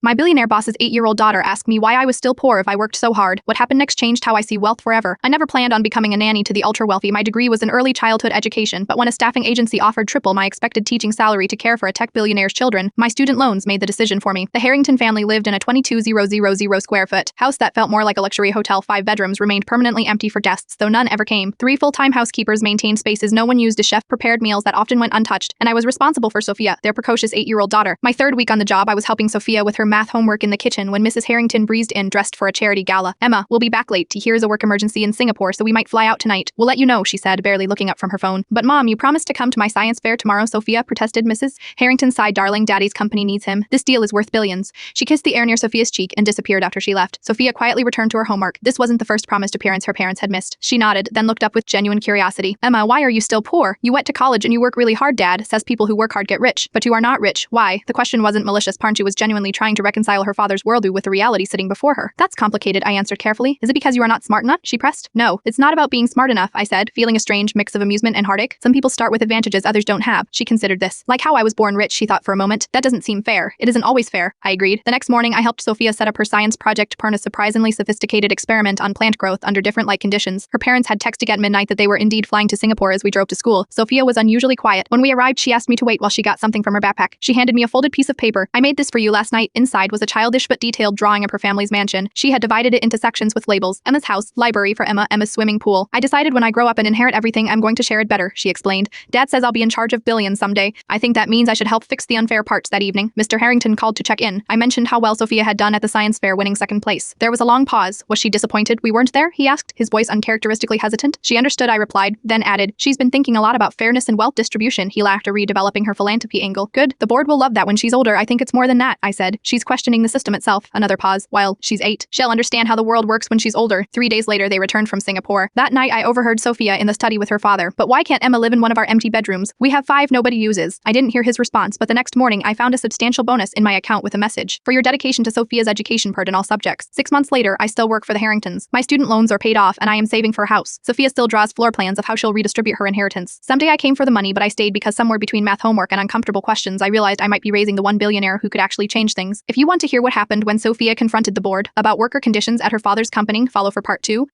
My billionaire boss's 8-year-old daughter asked me why I was still poor if I worked so hard. What happened next changed how I see wealth forever. I never planned on becoming a nanny to the ultra-wealthy. My degree was in early childhood education, but when a staffing agency offered triple my expected teaching salary to care for a tech billionaire's children, my student loans made the decision for me. The Harrington family lived in a 22,000 square foot house that felt more like a luxury hotel. 5 bedrooms remained permanently empty for guests, though none ever came. 3 full-time housekeepers maintained spaces no one used. A chef prepared meals that often went untouched, and I was responsible for Sophia, their precocious 8-year-old daughter. My 3rd week on the job, I was helping Sophia with her math homework in the kitchen when Mrs. Harrington breezed in dressed for a charity gala. "Emma, we'll be back late. Here's a work emergency in Singapore, so we might fly out tonight. We'll let you know," she said, barely looking up from her phone. "But Mom, you promised to come to my science fair tomorrow," Sophia protested. Mrs. Harrington sighed. "Darling, Daddy's company needs him. This deal is worth billions." She kissed the air near Sophia's cheek and disappeared after she left. Sophia quietly returned to her homework. This wasn't the first promised appearance her parents had missed. She nodded, then looked up with genuine curiosity. "Emma, why are you still poor? You went to college and you work really hard. Dad says people who work hard get rich, but you are not rich. Why?" The question wasn't malicious. Parnchu was genuinely trying to reconcile her father's worldview with the reality sitting before her. "That's complicated," I answered carefully. "Is it because you are not smart enough?" she pressed. "No, it's not about being smart enough," I said, feeling a strange mix of amusement and heartache. "Some people start with advantages others don't have." She considered this. "Like how I was born rich," she thought for a moment. "That doesn't seem fair." "It isn't always fair," I agreed. The next morning, I helped Sophia set up her science project, a surprisingly sophisticated experiment on plant growth under different light conditions. Her parents had texted at midnight that they were indeed flying to Singapore as we drove to school. Sophia was unusually quiet. When we arrived, she asked me to wait while she got something from her backpack. She handed me a folded piece of paper. "I made this for you last night." Inside was a childish but detailed drawing of her family's mansion. She had divided it into sections with labels. Emma's house, library for Emma, Emma's swimming pool. "I decided when I grow up and inherit everything, I'm going to share it better," she explained. "Dad says I'll be in charge of billions someday. I think that means I should help fix the unfair parts." That evening, Mr. Harrington called to check in. I mentioned how well Sophia had done at the science fair, winning 2nd place. There was a long pause. "Was she disappointed we weren't there?" he asked, his voice uncharacteristically hesitant. "She understood," I replied, then added, "She's been thinking a lot about fairness and wealth distribution." He laughed, redeveloping her philanthropy angle. "Good. The board will love that when she's older." "I think it's more than that," I said. "She's questioning the system itself." Another pause. "While she's 8. She'll understand how the world works when she's older." 3 days later, they returned from Singapore. That night, I overheard Sophia in the study with her father. "But why can't Emma live in one of our empty bedrooms? We have 5 nobody uses." I didn't hear his response, but the next morning, I found a substantial bonus in my account with a message. "For your dedication to Sophia's education in all subjects." 6 months later, I still work for the Harringtons. My student loans are paid off, and I am saving for a house. Sophia still draws floor plans of how she'll redistribute her inheritance. Someday I came for the money, but I stayed because somewhere between math homework and uncomfortable questions, I realized I might be raising the one billionaire who could actually change things. If you want to hear what happened when Sophia confronted the board about worker conditions at her father's company, follow for part 2.